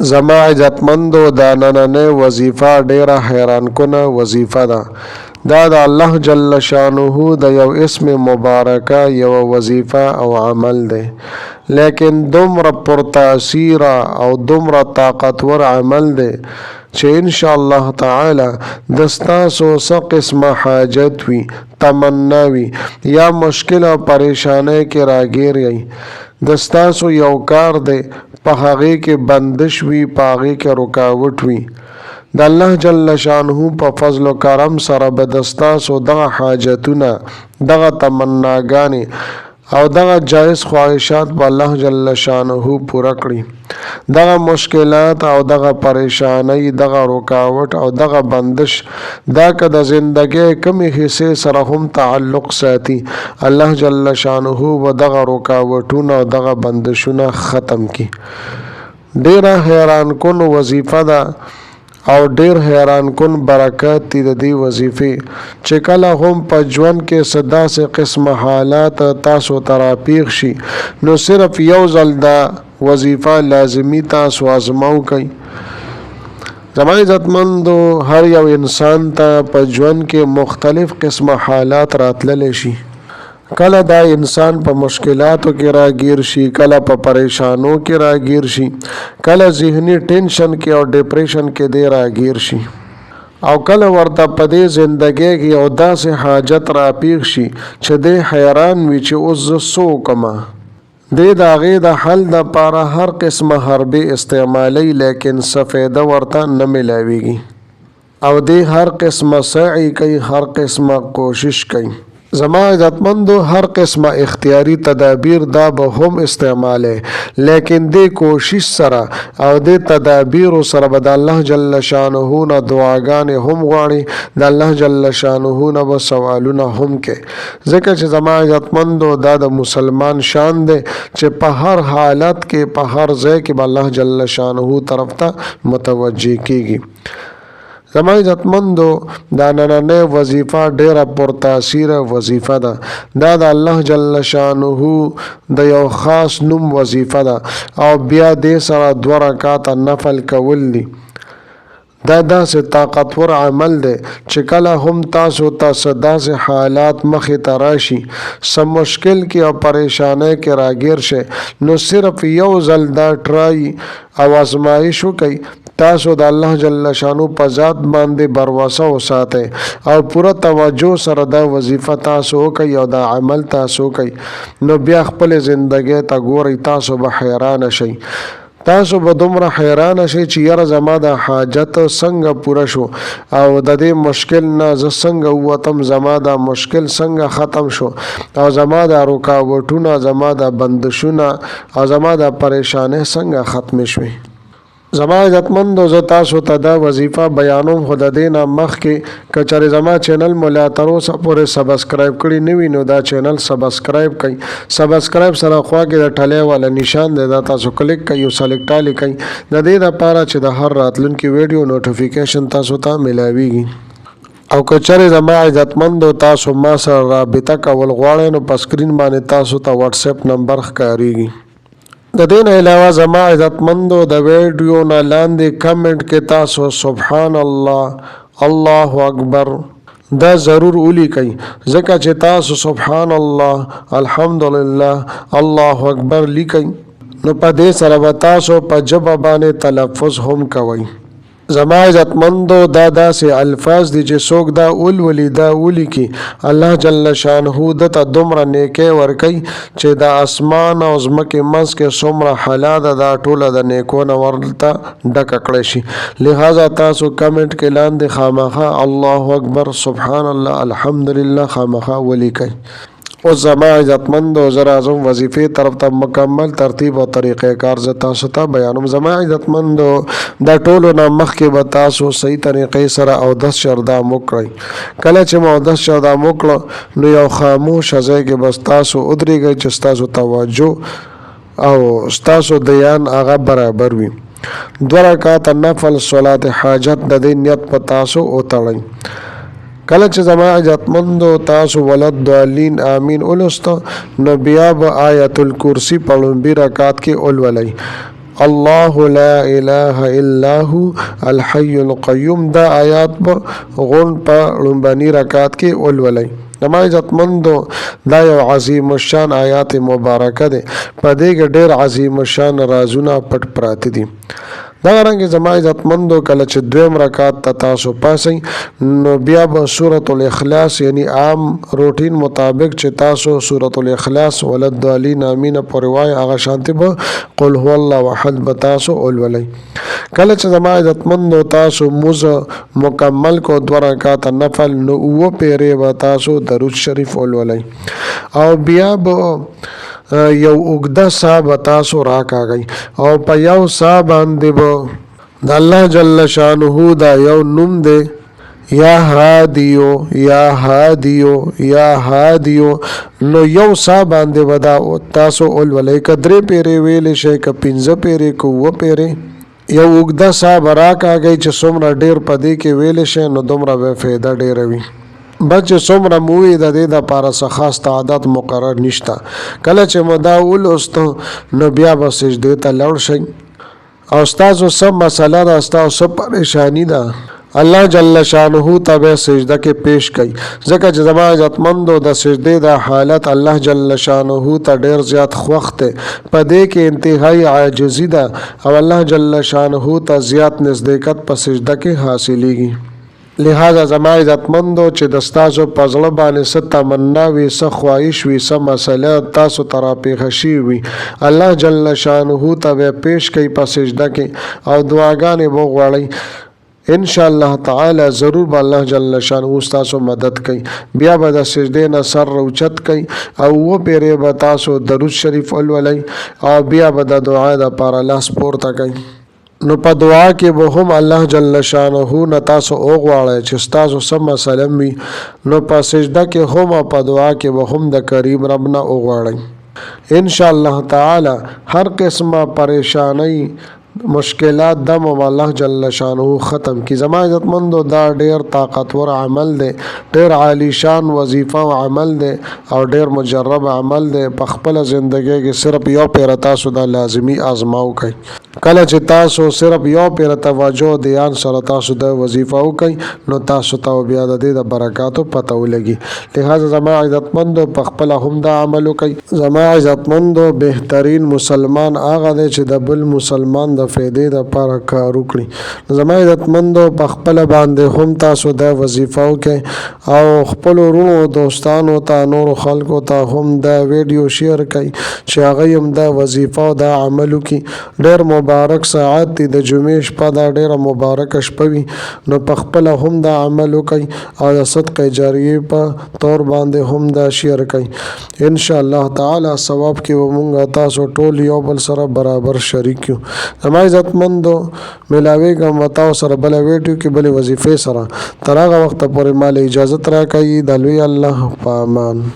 زما عزتمندو دا نننۍ وظیفه ډیره حیران کنه وظیفه ده. دا د الله جل شانه د یو اسم مبارکه یو وظیفه او عمل دی، لیکن دومره پرتاثیر او دومره طاقتور عمل دی چې ان شاء الله تعالی دستاسو څه قسمه حاجت وي، تمنا وي یا مشکل او پریشانی کې راګیر یې، دستاسو یو کار دی په هغې کې بندش وي، په هغې کې رکاوټ وي، د الله جل شانه په فضل و کرم سره به دستاسو دغه حاجتونه، دغه تمناګانې او دغه جایز خواهشات به الله جل شانه پوره کړي. دغه مشکلات او دغه پریشانی، دغه رکاوټ او دغه بندش دا که د زندګۍ کمی حصے سره هم تعلق ساتي، الله جل شانه و دغه رکاوټونه او دغه بندشونه ختم کی. ډیره حیران کن وظیفه ده او ډیر حیران کن برکات دي د دې وظیفې چې کله هم په ژوند کې صدا سے قسم حالات تاسو تراپیغ شي نو صرف یو ځل دا وظیفه لازمی تاسو آزماو کوي. زما عزتمندو هر یو انسان ته په ژوند کې مختلف قسم حالات راتللی شي، کله دا انسان په مشکلاتو کې راګیر شي، کله په پریشانو کې راګیر شي، کله ذهني ټینشن کې او ډپریشن کې دی راګیر شي، او کله ورته په دې زندګۍ کې یو داسې حاجت راپیښ شي چې دی حیران وي چې اوس زه څه وکړمه. دی د هغې د حل دپاره هر قسمه حربې استعمالی، لیکن څه فایده ورته نه میلاویږي، او دی هر قسمه سعی کوي، هر قسمه کوشش کوي. زما عزتمندو هر قسمه اختیاری تدابیر دا به هم استعماله، لیکن دی کوشش سره او دی تدابیر سره به د الله جل شانه نه دعاګانې هم غواړي، د الله جل شانه نه به سوالونه هم کوي، ځکه چې زما عزتمندو دا د مسلمان شان دی چې په هر حالت کې په هر ځای کې به الله جل شانه طرف ته متوجه کیږي. زما عزتمندو دا نننۍ وظیفه ډیره پرتاثیره وظیفه ده. دا د الله جل شانه د یو خاص نوم وظیفه ده، او بیا دې سره 2 رکعاته نفل کول دي. دا داسې طاقتور عمل دی چې کله هم تاسو ته داسې حالات مخې ته راشي، څه مشکل کې او پریشانی کې راګیر شي، نو صرف یو ځل دا ټرای او ازمایش وکئ، تاسو د الله جل شانو په ذات باندې بروسه وساتئ او پوره توجه سره دا وظیفه تاسو وکئ او دا عمل تاسو وکئ، نو بیا خپل زندګۍ ته ګورئ، تاسو به حیران شئ. تاسو به دومره حیران شئ چې یاره زما د حاجت څنګه پوره شو او د دې مشکل نه زه څنګه ووتم، زما دا مشکل څنګه ختم شو او زما دا رکاوټونه، زما دا بندشونه او زما دا پریشانۍ څنګه ختم شوې. زما عزتمندو زه تاسو ته دا وظیفه بیانوم، خو د دې نه مخکې که چېرې زما چینل مو لا تر اوسه پورې سبسکرایب کړي نه وي نو دا چینل سبسکرایب کړئ. سبسکرایب سره خوا کې د ټلۍ والا نشان دی، دا تاسو کلیک کړئ او سلیکټ لیکئ، د دې دپاره چې د هر راتلونکي ویډیو نوټیفیکیشن تاسو ته ملاویږي. او که چېرې زما عزتمندو تاسو ما سره رابطه کول غواړئ نو په سکرین باندې تاسو ته واتساپ نمبر ښکاریږي. د دې نه علاوه زما عزتمندو د ویډیو نه لاندې کمنټ کې تاسو سبحان الله، الله اکبر دا ضرور ولیکئ، ځکه چې تاسو سبحان الله، الحمدلله، الله اکبر لیکئ نو په دې سره به تاسو په ژبه باندې تلفظ هم کوئ. زما عزتمندو دا داسې الفاظ دي چې څوک دا ولولي، دا ولیکي، الله جل شانه دته دومره نیکۍ ورکوي چې د اسمان او ځمکې منځ کې څومره حلا ده دا ټوله د نیکو نه ورته ډکه کړی شي. لہذا تاسو کمنټ کې لاندې خامخا الله اکبر، سبحان الله، الحمدلله خامخا ولیکئ. اوس زما عزتمندو زه راځم وظیفې طرف ته، مکمل ترتیب او طریقې کار زه تاسو ته بیانوم. زما عزتمندو دا ټولو نه مخکې به تاسو صحیح طریقې سره اودس شردام وکړئ. کله چې مو اودس شردام وکړو نو یو خاموشه ځای کې بس تاسو ودرېږئ چې ستاسو توجه او ستاسو دیان هغه برابر وي. 2 رکعاته نفل صلات حاجت د دې نیت په تاسو وتړئ. کله چې زما عزتمندو تاسو ولد ضالین آمین ولسته نو بیا به آیت الکرسی په لومبي رکعت کې ولولئ الله لا اله الا هو الحي القيوم. دا آیات په غون په لومبني رکعت کې ولولئ. زما عزتمندو دا یو عظیم الشان آیات مبارکه ده، په دې کې ډېر عظیم الشان رازونه پټ پراته دي. دا رنګ زما عزتمندو کله چې دویم رکعت ته تاسو پاسئ نو بیا به سورۃ الاخلاص یعنی عام روټین مطابق چې تاسو سورۃ الاخلاص وللضالین امین پورې وای هغه شانتي به قل هو الله احد به تاسو ولولئ. کله چې زما عزتمندو تاسو موز مکمل کو دو رکعات نفل نو و پیری به تاسو درود شریف ولولئ او بیا به یو اوږده ساه به تاسو راکاږئ او په یو ساه باندې به د الله جل شانه دا یو نوم دی یا هادیو یا هادیو یا هادیو نو یو ساه باندې به دا تاسو ولولئ. که درې پیرې ویلی شئ که پنځه پیرې که اووه پیرې یو اوږده ساه به راکاږئ چې څومره ډېر په دې کې ویلی شئ نو دومره به فایده ډېره وي. بچ څومره مووی د دې دپاره څه خاص تعداد مقرر نشته. کله چې مو دا ولوستو نو بیا به سجدې ته لاړ شئ او ستاسو څه مسله ده ستاسو څه پریشاني ده الله جل شانه ته به سجده کې پیش کړئ. ځکه چې زما عزتمندو د سجدې د حالت الله جل شانه ته ډېر زیات خوښ دی، په دې کې انتهایی عاجزي ده او الله جل شانه ته زیات نزدېکت په سجده کې حاصلیږي. لہذا زما عزتمندو چې د ستاسو په زړه باندې څه تمنا وي، څه خواهش وي، څه مسله تاسو ته راپېښه شوې وي الله جل شانه ته به پیش کوي په سجده کې او دعاګانې به وغواړئ. ان شاء الله تعالی ضرور به الله جل شانه تاسو مدد کوي. بیا به د سجدې نه سر اوچت کوي او و پیرې به تاسو درود شریف ولولئ او بیا به د دعا دپاره لاس پورته کوي. نو په دعا کې به هم الله جل شانه نه تاسو وغواړئ چې ستاسو څه مسله وي نو په سجده کې هم او په دعا کې به هم د کریم رب نه وغواړئ. ان شاء الله تعالی هر قسمه پریشانی مشکلات دم او الله جل شانه ختم کی. زما عزتمندو دا ډیر طاقتور عمل دی، ډیر عالی شان وظیفه او عمل دی او ډیر مجرب عمل دی. په خپل ژوندۍ کې صرف یو پیر تاسو دا لازمی آزماو کوي. کله چې تاسو صرف یو پیر توجه دیان سره تاسو د وظیفه وکئ نو تاسو ته بیا د دې د برکاتو پته ولګي. لہذا زما عزتمندو په خپل هم دا عمل وکئ. زما عزتمندو بهترین مسلمان هغه دی چې د بل مسلمان د فائدې لپاره کار وکړي. زما عزتمندو په خپل باندې هم تاسو د وظیفه وکئ او خپل ورونو دوستانو ته نور خلکو ته هم دا ویډیو شیر کړئ چې هغه هم د وظیفه او د عمل وکړي. ډیر مبارک ساعت دی د جمعې شپه دا ډیره مبارکه شپه وي نو په خپله هم دا عمل وکئ او د صدقې جاریې په طور باندې هم دا شیر کړئ. ان شاء الله تعالی ثواب کې به مونږ تاسو ټول یو بل سره برابر شریک یو. زما عزتمندو ملاویږم و تاسو سره بله ویډیو کې بلې وظیفې سره. تر هغه وخته پورې مال اجازت راکوي. د لوی الله په امان.